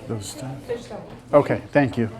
Those two? Okay, thank you.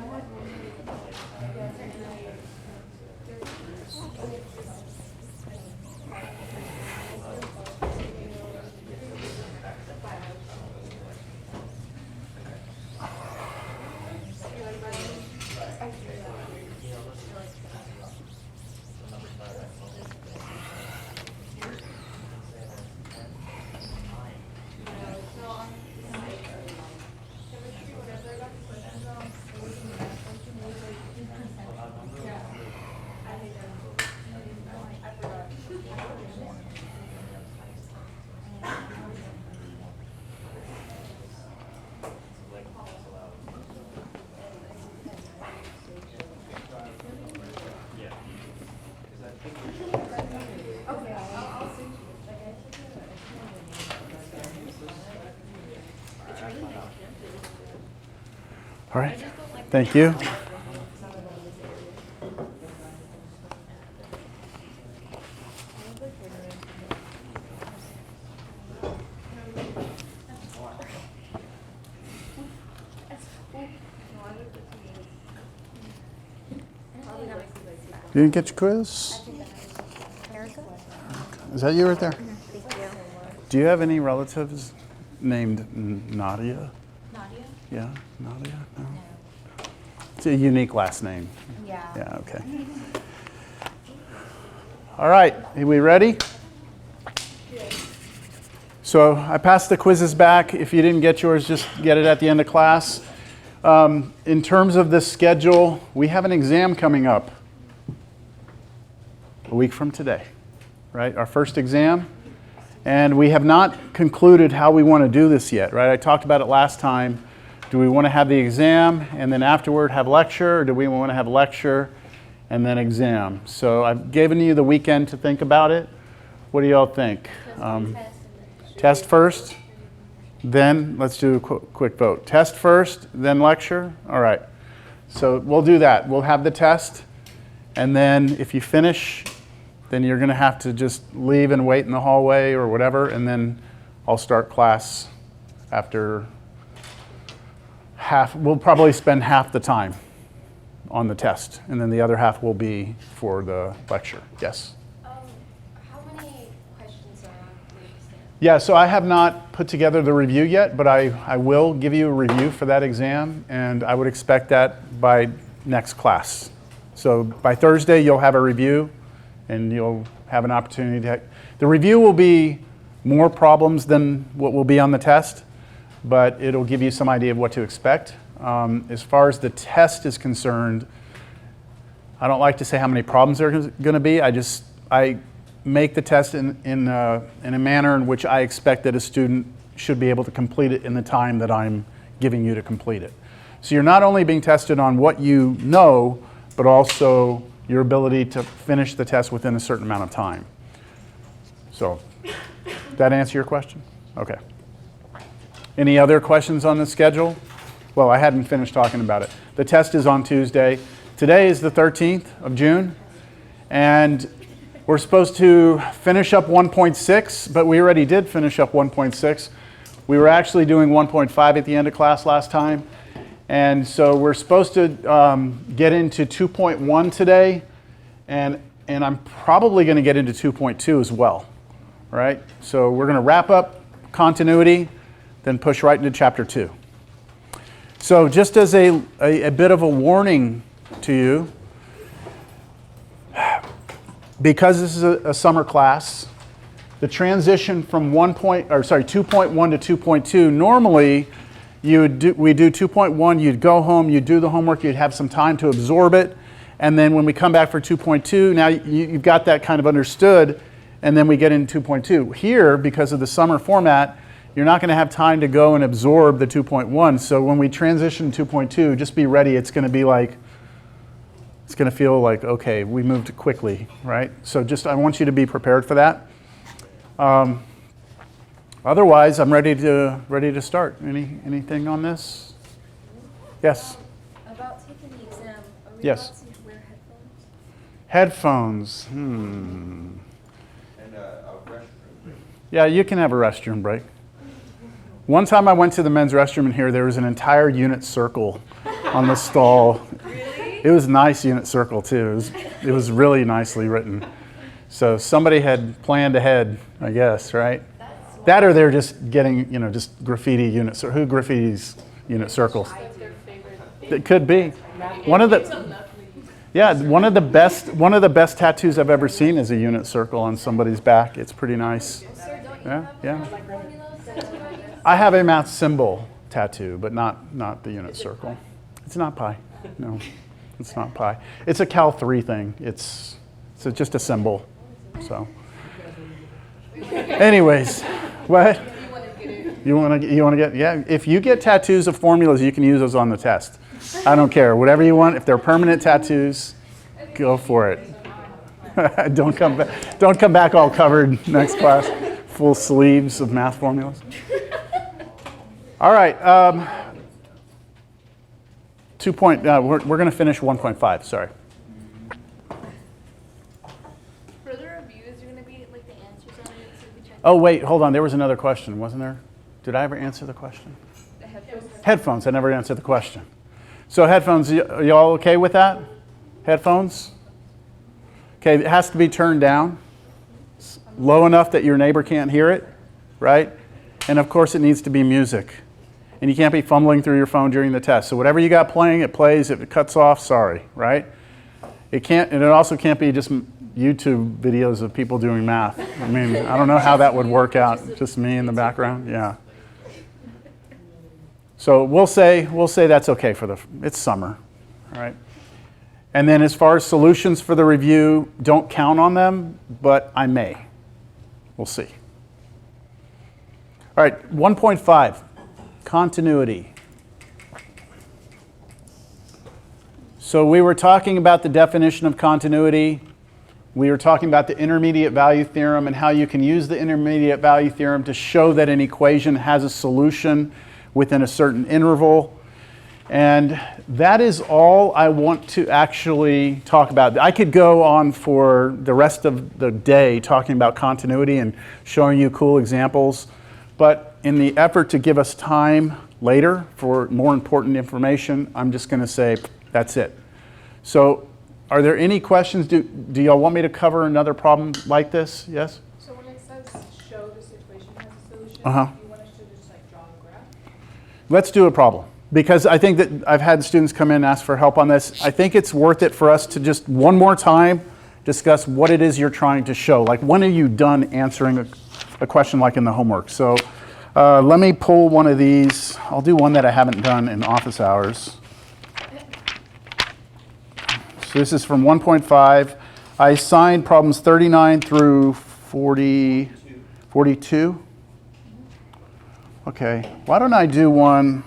All right, thank you. You didn't get your quiz? Is that you right there? Thank you. Do you have any relatives named Nadia? Nadia? Yeah, Nadia? No. It's a unique last name. Yeah. Yeah, okay. All right, are we ready? So I passed the quizzes back. If you didn't get yours, just get it at the end of class. In terms of the schedule, we have an exam coming up a week from today, right? Our first exam. And we have not concluded how we want to do this yet, right? I talked about it last time. Do we want to have the exam and then afterward have lecture, or do we want to have lecture and then exam? So I've given you the weekend to think about it. What do y'all think? Test first, then let's do a quick vote. Test first, then lecture? All right. So we'll do that. We'll have the test, and then if you finish, then you're going to have to just leave and wait in the hallway or whatever, and then I'll start class after half. We'll probably spend half the time on the test, and then the other half will be for the lecture. Yes? How many questions are on the exam? Yeah, so I have not put together the review yet, but I will give you a review for that exam, and I would expect that by next class. So by Thursday, you'll have a review, and you'll have an opportunity to. The review will be more problems than what will be on the test, but it'll give you some idea of what to expect. As far as the test is concerned, I don't like to say how many problems there are going to be. I make the test in a manner in which I expect that a student should be able to complete it in the time that I'm giving you to complete it. So you're not only being tested on what you know, but also your ability to finish the test within a certain amount of time. So, that answer your question? Okay. Any other questions on the schedule? Well, I hadn't finished talking about it. The test is on Tuesday. Today is the 13th of June, and we're supposed to finish up 1.6, but we already did finish up 1.6. We were actually doing 1.5 at the end of class last time, and so we're supposed to get into 2.1 today, and I'm probably going to get into 2.2 as well, right? So we're going to wrap up continuity, then push right into chapter 2. So just as a bit of a warning to you, because this is a summer class, the transition from 2.1 to 2.2, normally we do 2.1, you'd go home, you'd do the homework, you'd have some time to absorb it, and then when we come back for 2.2, now you've got that kind of understood, and then we get into 2.2. Here, because of the summer format, you're not going to have time to go and absorb the 2.1. So when we transition to 2.2, just be ready. It's going to be like, it's going to feel like, okay, we moved quickly, right? So just, I want you to be prepared for that. Otherwise, I'm ready to start. Anything on this? Yes? About taking the exam, are we Yes. allowed to wear headphones? Headphones. And a restroom break. Yeah, you can have a restroom break. One time I went to the men's restroom in here, there was an entire unit circle on the stall. Really? It was a nice unit circle too. It was really nicely written. So somebody had planned ahead, I guess, right? That or they're just getting, just graffiti units. Or who graffitis unit circles? It could be. One of the best tattoos I've ever seen is a unit circle on somebody's back. It's pretty nice. Sir, don't you Yeah, have yeah. a formula tattoo on you? I have a math symbol tattoo, but not the unit circle. It's not pi. No, it's not pi. It's a Cal 3 thing. It's just a symbol. So, anyways, what? You want to get, yeah. If you get tattoos of formulas, you can use those on the test. I don't care. Whatever you want. If they're permanent tattoos, go for it. Don't come back all covered next class, full sleeves of math formulas. All right. We're going to finish 1.5. Sorry. For the reviews, you're going to be like the answers on it so we check. Oh, wait, hold on. There was another question, wasn't there? Did I ever answer the question? The headphones. Headphones. I never answered the question. So headphones, are y'all okay with that? Headphones? Okay, it has to be turned down. Low enough that your neighbor can't hear it, right? And of course it needs to be music. And you can't be fumbling through your phone during the test. So whatever you got playing, it plays. If it cuts off, sorry, right? It can't, and it also can't be just YouTube videos of people doing math. I mean, I don't know how that would work out. Just me in the background, yeah. So we'll say that's okay it's summer, all right? And then as far as solutions for the review, don't count on them, but I may. We'll see. All right, 1.5, continuity. So we were talking about the definition of continuity. We were talking about the intermediate value theorem and how you can use the intermediate value theorem to show that an equation has a solution within a certain interval. And that is all I want to actually talk about. I could go on for the rest of the day talking about continuity and showing you cool examples, but in the effort to give us time later for more important information, I'm just going to say that's it. So are there any questions? Do y'all want me to cover another problem like this? Yes? So when it says show this equation has a solution, Uh-huh. you want us to just like draw a graph? Let's do a problem. Because I think that I've had students come in and ask for help on this. I think it's worth it for us to just one more time discuss what it is you're trying to show. Like, when are you done answering a question like in the homework? So let me pull one of these. I'll do one that I haven't done in office hours. So this is from 1.5. I assigned problems 39 through 42. Okay, why don't I do one?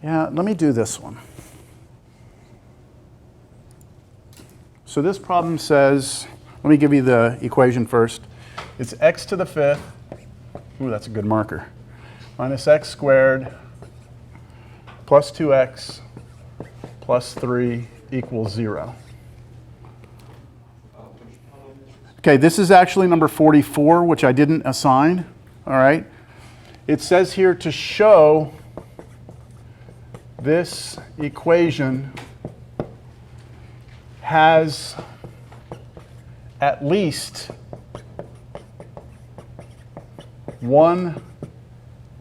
Yeah, let me do this one. So this problem says, let me give you the equation first. It's x to the fifth, ooh, that's a good marker, minus x squared plus 2x plus 3 equals 0. Okay, this is actually number 44, which I didn't assign, all right? It says here to show this equation has at least one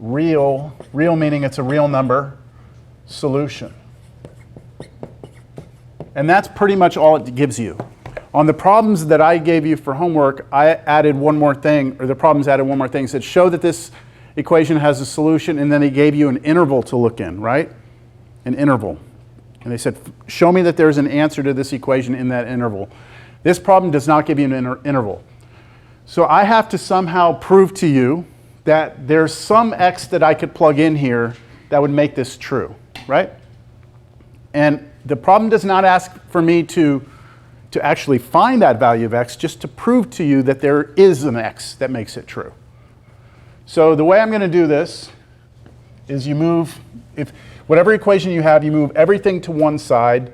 real meaning it's a real number, solution. And that's pretty much all it gives you. On the problems that I gave you for homework, I added one more thing, or the problems added one more thing. It said, show that this equation has a solution, and then he gave you an interval to look in, right? An interval. And they said, show me that there's an answer to this equation in that interval. This problem does not give you an interval. So I have to somehow prove to you that there's some x that I could plug in here that would make this true, right? And the problem does not ask for me to actually find that value of x, just to prove to you that there is an x that makes it true. So the way I'm going to do this is you move, whatever equation you have, you move everything to one side,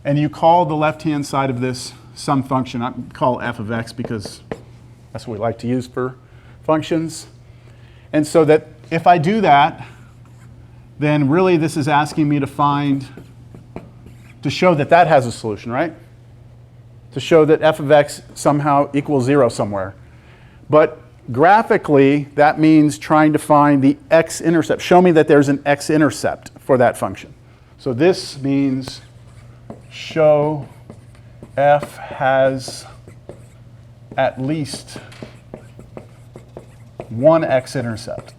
and you call the left-hand side of this some function. I call f of x because that's what we like to use for functions. And so that if I do that, then really this is asking me to show that that has a solution, right? To show that f of x somehow equals 0 somewhere. But graphically, that means trying to find the x-intercept. Show me that there's an x-intercept for that function. So this means show f has at least one x-intercept.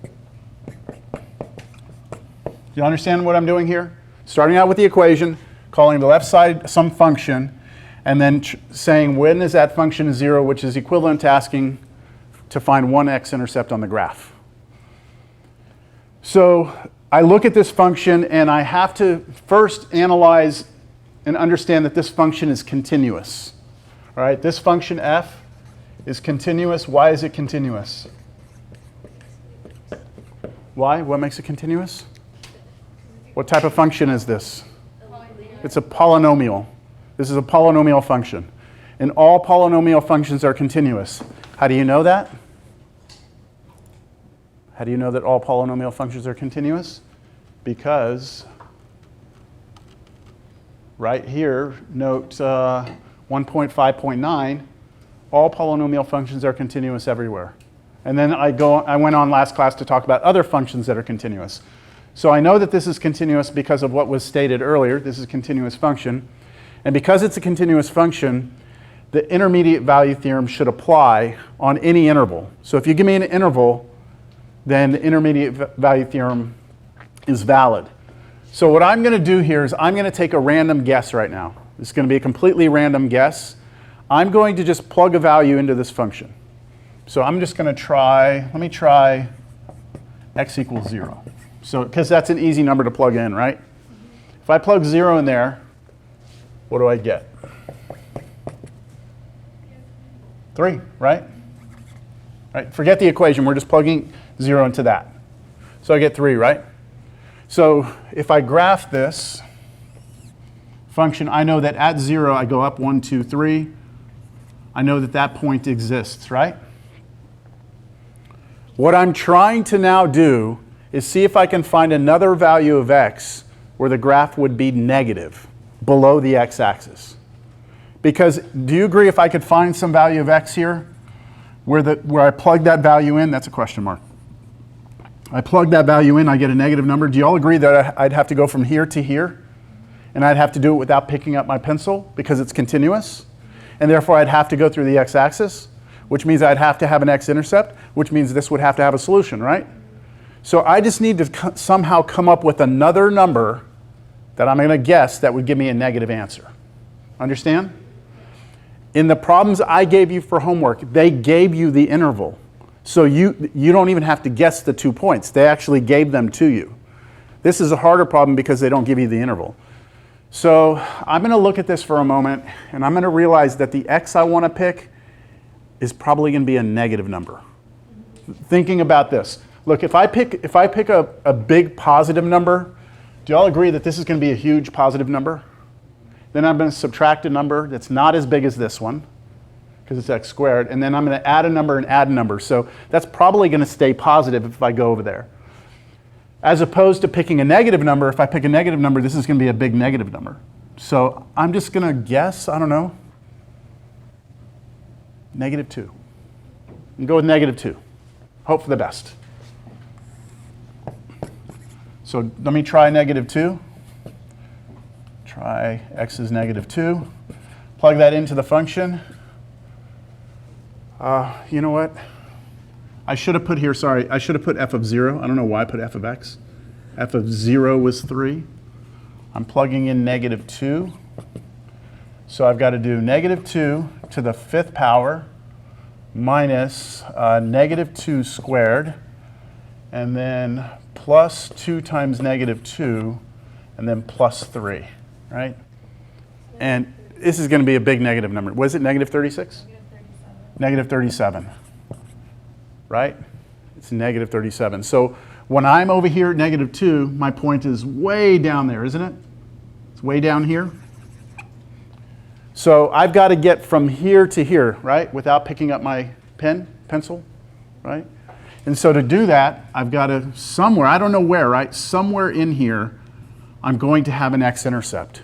Do you understand what I'm doing here? Starting out with the equation, calling the left side some function, and then saying when is that function 0, which is equivalent to asking to find one x-intercept on the graph. So I look at this function, and I have to first analyze and understand that this function is continuous. All right, this function f is continuous. Why is it continuous? Why? What makes it continuous? What type of function is this? It's a polynomial. This is a polynomial function. And all polynomial functions are continuous. How do you know that? How do you know that all polynomial functions are continuous? Because right here, note 1.5.9, all polynomial functions are continuous everywhere. And then I went on last class to talk about other functions that are continuous. So I know that this is continuous because of what was stated earlier. This is a continuous function. And because it's a continuous function, the intermediate value theorem should apply on any interval. So if you give me an interval, then the intermediate value theorem is valid. So what I'm going to do here is I'm going to take a random guess right now. It's going to be a completely random guess. I'm going to just plug a value into this function. So I'm just going to let me try x equals 0. So, because that's an easy number to plug in, right? If I plug 0 in there, what do I get? 3, right? Right? Forget the equation. We're just plugging 0 into that. So I get 3, right? So if I graph this function, I know that at 0, I go up 1, 2, 3. I know that that point exists, right? What I'm trying to now do is see if I can find another value of x where the graph would be negative below the x-axis. Because do you agree if I could find some value of x here where I plug that value in? That's a question mark. I plug that value in, I get a negative number. Do you all agree that I'd have to go from here to here? And I'd have to do it without picking up my pencil because it's continuous? And therefore I'd have to go through the x-axis, which means I'd have to have an x-intercept, which means this would have to have a solution, right? So I just need to somehow come up with another number that I'm going to guess that would give me a negative answer. Understand? In the problems I gave you for homework, they gave you the interval. So you don't even have to guess the 2 points. They actually gave them to you. This is a harder problem because they don't give you the interval. So I'm going to look at this for a moment, and I'm going to realize that the x I want to pick is probably going to be a negative number. Thinking about this. Look, if I pick a big positive number, do you all agree that this is going to be a huge positive number? Then I'm going to subtract a number that's not as big as this one, because it's x squared, and then I'm going to add a number and add a number. So that's probably going to stay positive if I go over there. As opposed to picking a negative number, if I pick a negative number, this is going to be a big negative number. So I'm just going to guess, I don't know, -2. And go with -2. Hope for the best. So let me try -2. Try x is -2. Plug that into the function. You know what? I should have put here, sorry, I should have put f of 0. I don't know why I put f of x. F of 0 was 3. I'm plugging in -2. So I've got to do -2 to the 5th power minus -2 squared, and then plus 2 times -2, and then plus 3, right? And this is going to be a big negative number. Was it -36? -37, right? It's -37. So when I'm over here at -2, my point is way down there, isn't it? It's way down here. So I've got to get from here to here, right, without picking up my pencil, right? And so to do that, I've got to somewhere, I don't know where, right? Somewhere in here, I'm going to have an x-intercept.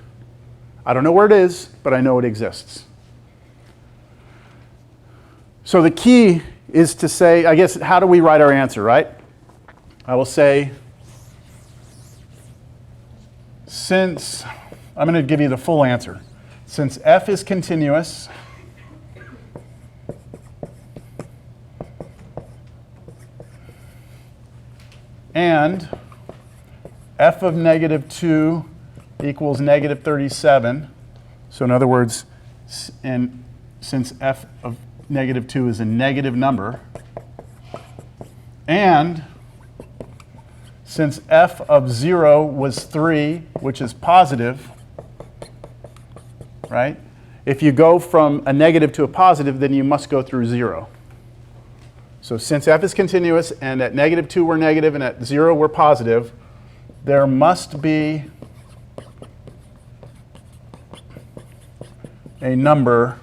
I don't know where it is, but I know it exists. So the key is to say, I guess, how do we write our answer, right? I will say, since, I'm going to give you the full answer. Since f is continuous, and f of -2 equals -37, so in other words, and since f of -2 is a negative number, and since f of 0 was 3, which is positive, right? If you go from a negative to a positive, then you must go through 0. So since f is continuous, and at -2 we're negative, and at 0 we're positive, there must be a number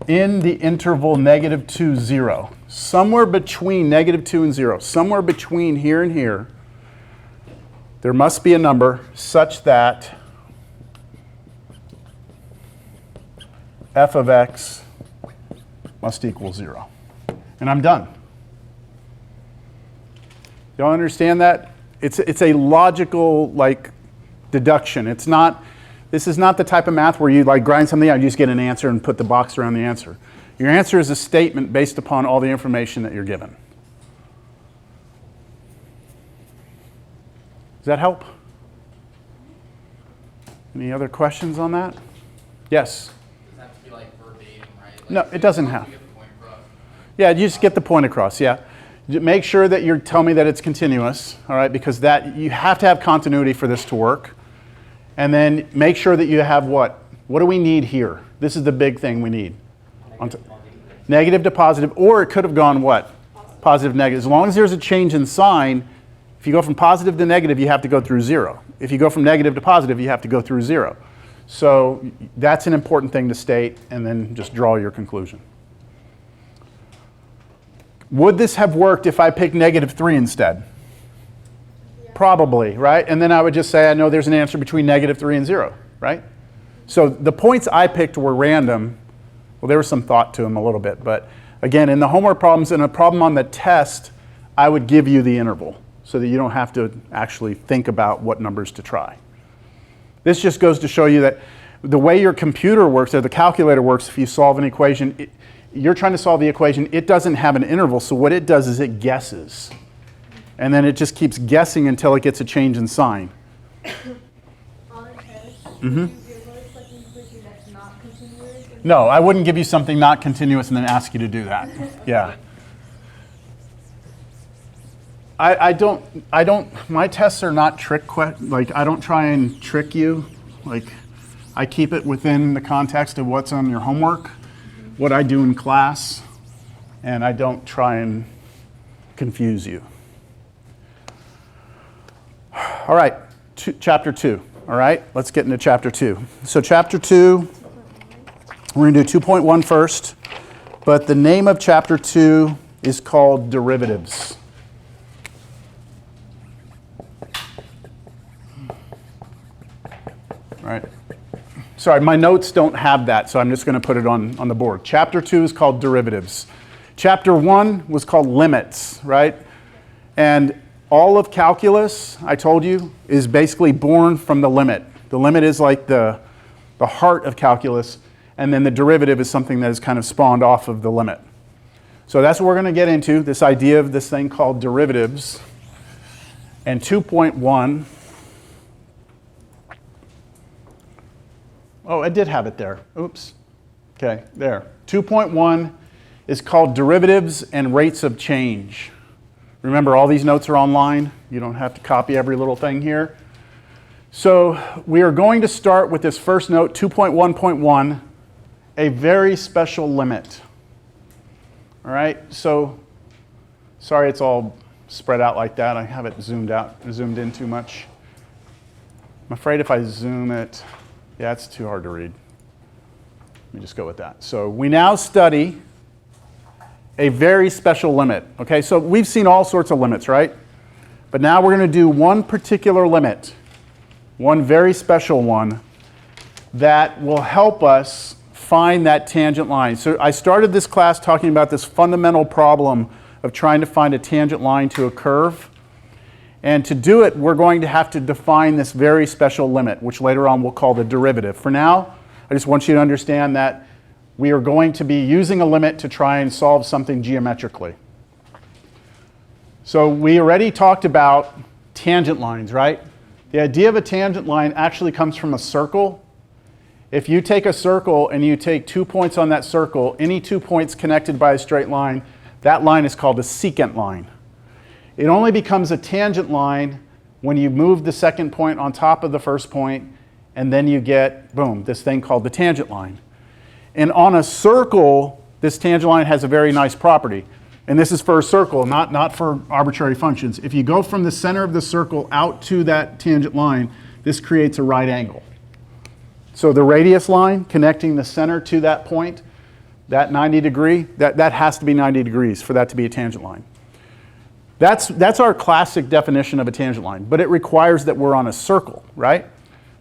in the interval -2, 0. Somewhere between -2 and 0, somewhere between here and here, there must be a number such that f of x must equal 0. And I'm done. Y'all understand that? It's a logical, like, deduction. It's not, this is not the type of math where you like grind something out, you just get an answer and put the box around the answer. Your answer is a statement based upon all the information that you're given. Does that help? Any other questions on that? Yes? No, it doesn't have. Yeah, you just get the point across, yeah. Make sure that you tell me that it's continuous, all right, because that you have to have continuity for this to work. And then make sure that you have what? What do we need here? This is the big thing we need. Negative to positive, or it could have gone what? Positive, negative. As long as there's a change in sign, if you go from positive to negative, you have to go through 0. If you go from negative to positive, you have to go through 0. So that's an important thing to state, and then just draw your conclusion. Would this have worked if I picked -3 instead? Yeah. Probably, right? And then I would just say, I know there's an answer between -3 and 0, right? So the points I picked were random. Well, there was some thought to them a little bit, but again, in the homework problems, in a problem on the test, I would give you the interval so that you don't have to actually think about what numbers to try. This just goes to show you that the way your computer works, or the calculator works, if you solve an equation, you're trying to solve the equation, it doesn't have an interval, so what it does is it guesses. And then it just keeps guessing until it gets a change in sign. On a test, Mm-hmm. you give us like an equation that's not continuous. And No, I wouldn't give you something not continuous and then ask you to do that. Yeah. I don't, my tests are not like, I don't try and trick you. Like, I keep it within the context of what's on your homework, what I do in class, and I don't try and confuse you. All right, chapter 2. All right, let's get into chapter 2. So chapter 2, we're going to do 2.1 first, but the name of chapter 2 is called derivatives. All right. Sorry, my notes don't have that, so I'm just going to put it on the board. Chapter 2 is called derivatives. Chapter 1 was called limits, right? And all of calculus, I told you, is basically born from the limit. The limit is like the heart of calculus, and then the derivative is something that is kind of spawned off of the limit. So that's what we're going to get into, this idea of this thing called derivatives. And 2.1, oh, I did have it there. Oops. Okay, there. 2.1 is called derivatives and rates of change. Remember, all these notes are online. You don't have to copy every little thing here. So we are going to start with this first note, 2.1.1, a very special limit. All right, so sorry it's all spread out like that. I have it zoomed in too much. I'm afraid if I zoom it, yeah, it's too hard to read. Let me just go with that. So we now study a very special limit. Okay, so we've seen all sorts of limits, right? But now we're going to do one particular limit, one very special one that will help us find that tangent line. So I started this class talking about this fundamental problem of trying to find a tangent line to a curve. And to do it, we're going to have to define this very special limit, which later on we'll call the derivative. For now, I just want you to understand that we are going to be using a limit to try and solve something geometrically. So we already talked about tangent lines, right? The idea of a tangent line actually comes from a circle. If you take a circle and you take 2 points on that circle, any 2 points connected by a straight line, that line is called a secant line. It only becomes a tangent line when you move the second point on top of the first point, and then you get, boom, this thing called the tangent line. And on a circle, this tangent line has a very nice property. And this is for a circle, not for arbitrary functions. If you go from the center of the circle out to that tangent line, this creates a right angle. So the radius line connecting the center to that point, that 90 degree, that has to be 90 degrees for that to be a tangent line. That's our classic definition of a tangent line, but it requires that we're on a circle, right?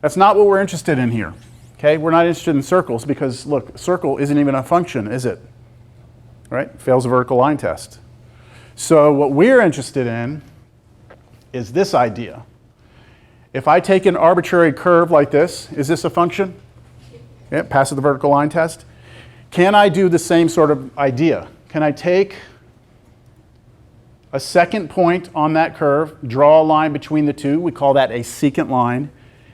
That's not what we're interested in here. Okay, we're not interested in circles because, look, a circle isn't even a function, is it? Right? Fails a vertical line test. So what we're interested in is this idea. If I take an arbitrary curve like this, is this a function? Yeah, passes the vertical line test. Can I do the same sort of idea? Can I take a second point on that curve, draw a line between the two, we call that a secant line,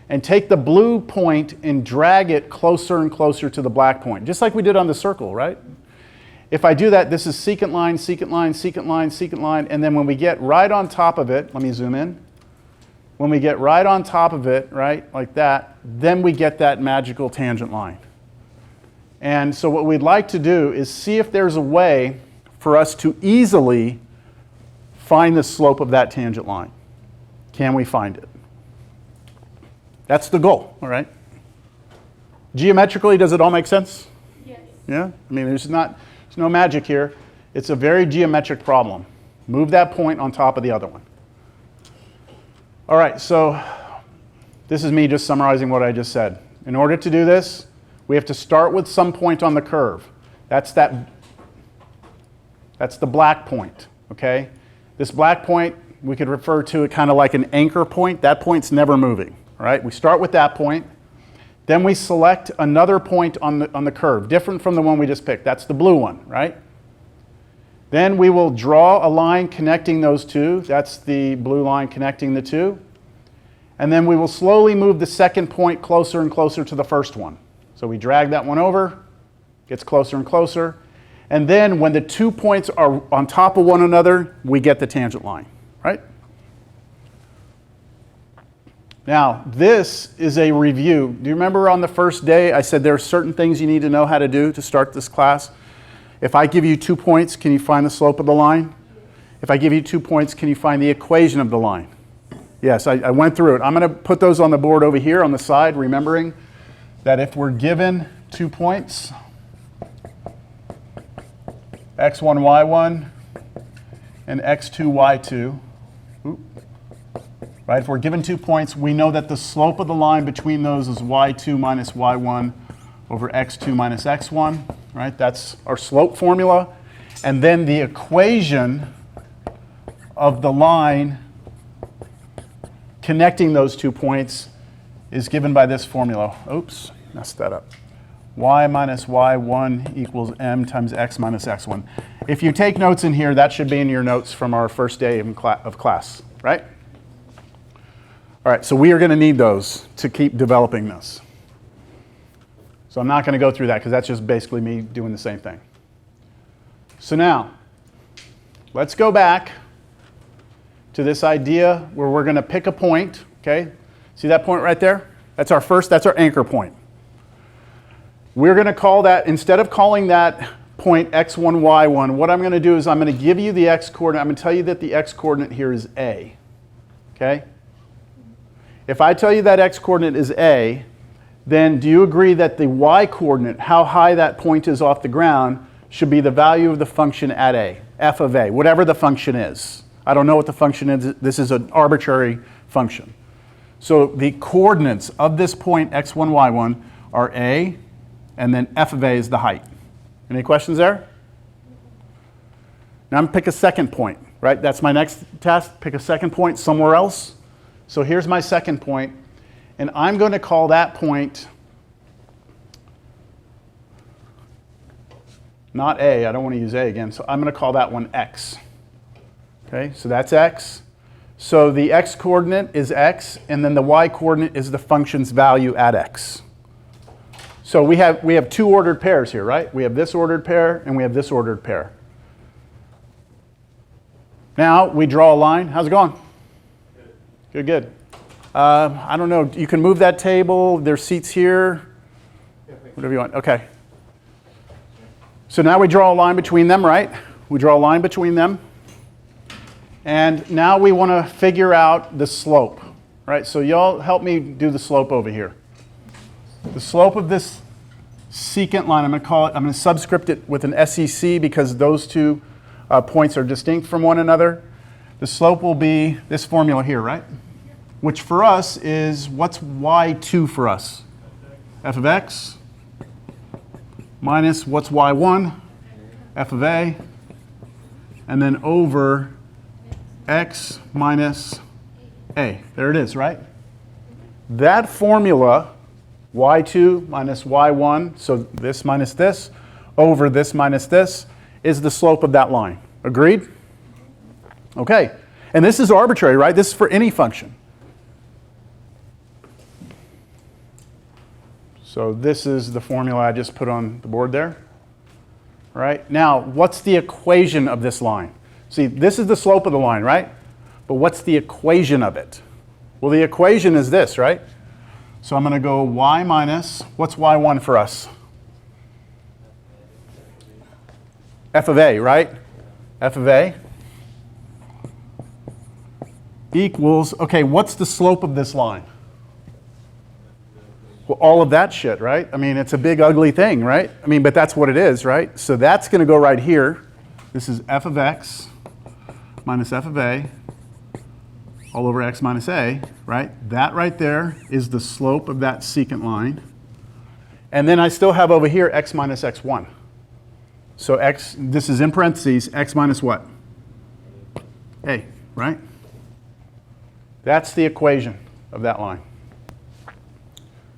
and take the blue point and drag it closer and closer to the black point, just like we did on the circle, right? If I do that, this is secant line, secant line, secant line, secant line, and then when we get right on top of it, let me zoom in. When we get right on top of it, right, like that, then we get that magical tangent line. And so what we'd like to do is see if there's a way for us to easily find the slope of that tangent line. Can we find it? That's the goal, all right? Geometrically, does it all make sense? Yes. Yeah? I mean, there's no magic here. It's a very geometric problem. Move that point on top of the other one. All right, so this is me just summarizing what I just said. In order to do this, we have to start with some point on the curve. That's the black point, okay? This black point, we could refer to it kind of like an anchor point. That point's never moving, all right? We start with that point. Then we select another point on the curve, different from the one we just picked. That's the blue one, right? Then we will draw a line connecting those two. That's the blue line connecting the two. And then we will slowly move the second point closer and closer to the first one. So we drag that one over, gets closer and closer. And then when the 2 points are on top of one another, we get the tangent line, right? Now, this is a review. Do you remember on the first day I said there are certain things you need to know how to do to start this class? If I give you 2 points, can you find the slope of the line? If I give you 2 points, can you find the equation of the line? Yes, I went through it. I'm going to put those on the board over here on the side, remembering that if we're given 2 points, x1, y1, and x2, y2, right? If we're given 2 points, we know that the slope of the line between those is y2 minus y1 over x2 minus x1, right? That's our slope formula. And then the equation of the line connecting those 2 points is given by this formula. Oops, messed that up. Y minus y1 equals m times x minus x1. If you take notes in here, that should be in your notes from our first day of class, right? All right, so we are going to need those to keep developing this. So I'm not going to go through that because that's just basically me doing the same thing. So now, let's go back to this idea where we're going to pick a point, okay? See that point right there? That's our anchor point. We're going to call that, instead of calling that point x1, y1, what I'm going to do is I'm going to give you the x-coordinate. I'm going to tell you that the x-coordinate here is a, okay? If I tell you that x-coordinate is a, then do you agree that the y-coordinate, how high that point is off the ground, should be the value of the function at a, f of a, whatever the function is. I don't know what the function is. This is an arbitrary function. So the coordinates of this point x1, y1 are a, and then f of a is the height. Any questions there? Now I'm going to pick a second point, right? That's my next task. Pick a second point somewhere else. So here's my second point, and I'm going to call that point not a. I don't want to use a again, so I'm going to call that one x. Okay, so that's x. So the x-coordinate is x, and then the y-coordinate is the function's value at x. So we have 2 ordered pairs here, right? We have this ordered pair, and we have this ordered pair. Now we draw a line. How's it going? Good, good. I don't know. You can move that table. There's seats here. Whatever you want. Okay. So now we draw a line between them, right? We draw a line between them. And now we want to figure out the slope, right? So y'all help me do the slope over here. The slope of this secant line, I'm going to subscript it with an SEC because those 2 points are distinct from one another. The slope will be this formula here, right? Which for us is, what's y2 for us? F of x minus what's y1? F of a. And then over x minus a. There it is, right? That formula, y2 minus y1, so this minus this, over this minus this, is the slope of that line. Agreed? Okay. And this is arbitrary, right? This is for any function. So this is the formula I just put on the board there. All right. Now, what's the equation of this line? See, this is the slope of the line, right? But what's the equation of it? Well, the equation is this, right? So I'm going to go y minus, what's y1 for us? F of a, right? F of a equals, okay, what's the slope of this line? Well, all of that shit, right? I mean, it's a big ugly thing, right? I mean, but that's what it is, right? So that's going to go right here. This is f of x minus f of a all over x minus a, right? That right there is the slope of that secant line. And then I still have over here x minus x1. So x, this is in parentheses, x minus what? A, right? That's the equation of that line.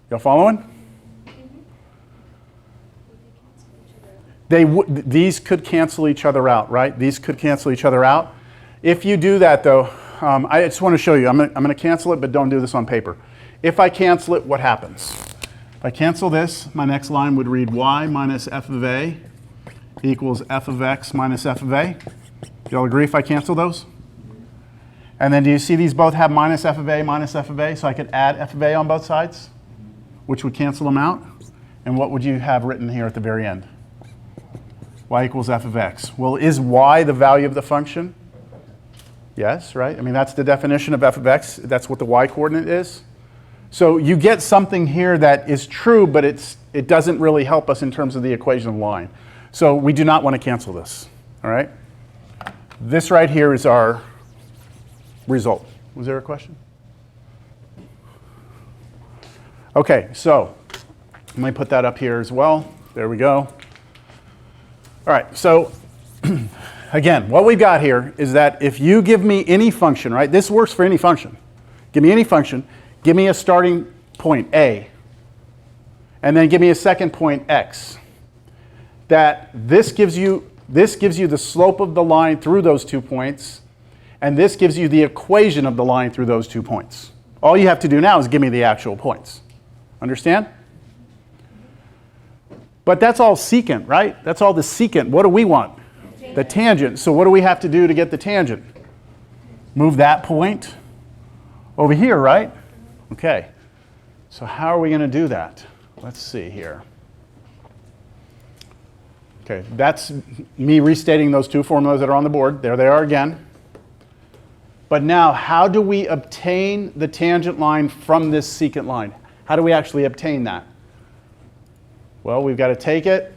Y'all following? These could cancel each other out, right? These could cancel each other out. If you do that, though, I just want to show you. I'm going to cancel it, but don't do this on paper. If I cancel it, what happens? If I cancel this, my next line would read y minus f of a equals f of x minus f of a. Do y'all agree if I cancel those? And then do you see these both have minus f of a, so I could add f of a on both sides, which would cancel them out? And what would you have written here at the very end? Y equals f of x. Well, is y the value of the function? Yes, right? I mean, that's the definition of f of x. That's what the y-coordinate is. So you get something here that is true, but it doesn't really help us in terms of the equation of line. So we do not want to cancel this, all right? This right here is our result. Was there a question? Okay, so let me put that up here as well. There we go. All right, so again, what we've got here is that if you give me any function, right? This works for any function. give me any function, give me a starting point, A, and then give me a second point, X. That this gives you the slope of the line through those 2 points, and this gives you the equation of the line through those 2 points. All you have to do now is give me the actual points. Understand? But that's all secant, right? That's all the secant. What do we want? The tangent. So what do we have to do to get the tangent? Move that point over here, right? Okay. So how are we going to do that? Let's see here. Okay, that's me restating those two formulas that are on the board. There they are again. But now, how do we obtain the tangent line from this secant line? How do we actually obtain that? Well, we've got to take it,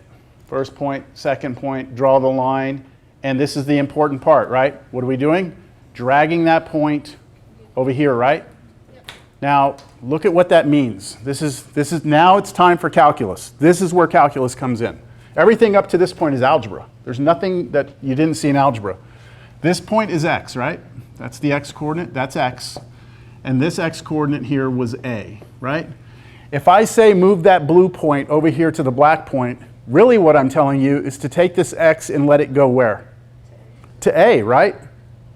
first point, second point, draw the line, and this is the important part, right? What are we doing? Dragging that point over here, right? Yep. Now, look at what that means. This is now it's time for calculus. This is where calculus comes in. Everything up to this point is algebra. There's nothing that you didn't see in algebra. This point is x, right? That's the x coordinate, that's x. And this x coordinate here was a, right? If I say move that blue point over here to the black point, really what I'm telling you is to take this x and let it go where? To a, right?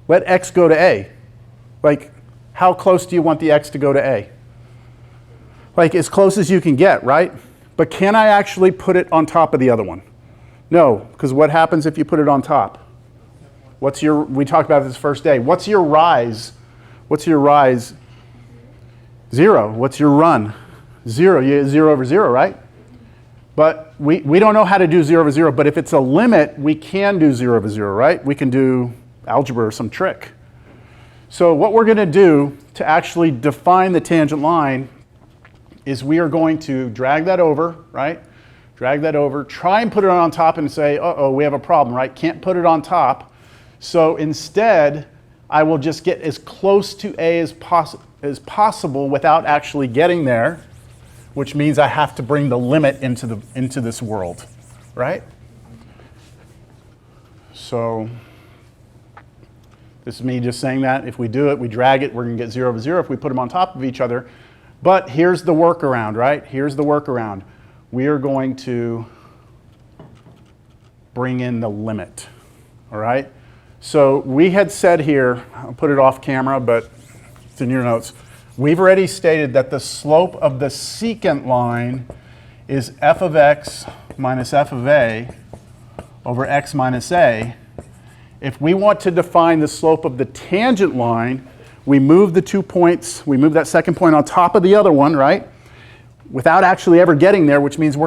Let x go to a. Like, how close do you want the x to go to a? Like, as close as you can get, right? But can I actually put it on top of the other one? No, because what happens if you put it on top? We talked about this first day. What's your rise? What's your rise? 0. What's your run? 0. You get 0 over 0, right? But we don't know how to do 0 over 0, but if it's a limit, we can do 0 over 0, right? We can do algebra or some trick. So what we're going to do to actually define the tangent line is we are going to drag that over, right? Drag that over, try and put it on top and say, uh-oh, we have a problem, right? Can't put it on top. So instead, I will just get as close to A as possible without actually getting there, which means I have to bring the limit into this world, right? So this is me just saying that. If we do it, we drag it, we're going to get 0 over 0 if we put them on top of each other. But here's the workaround, right? Here's the workaround. We are going to bring in the limit, all right? So we had said here, I'll put it off camera, but it's in your notes. We've already stated that the slope of the secant line is f of x minus f of a over x minus a. If we want to define the slope of the tangent line, we move the 2 points, we move that second point on top of the other one, right? Without actually ever getting there, which means we're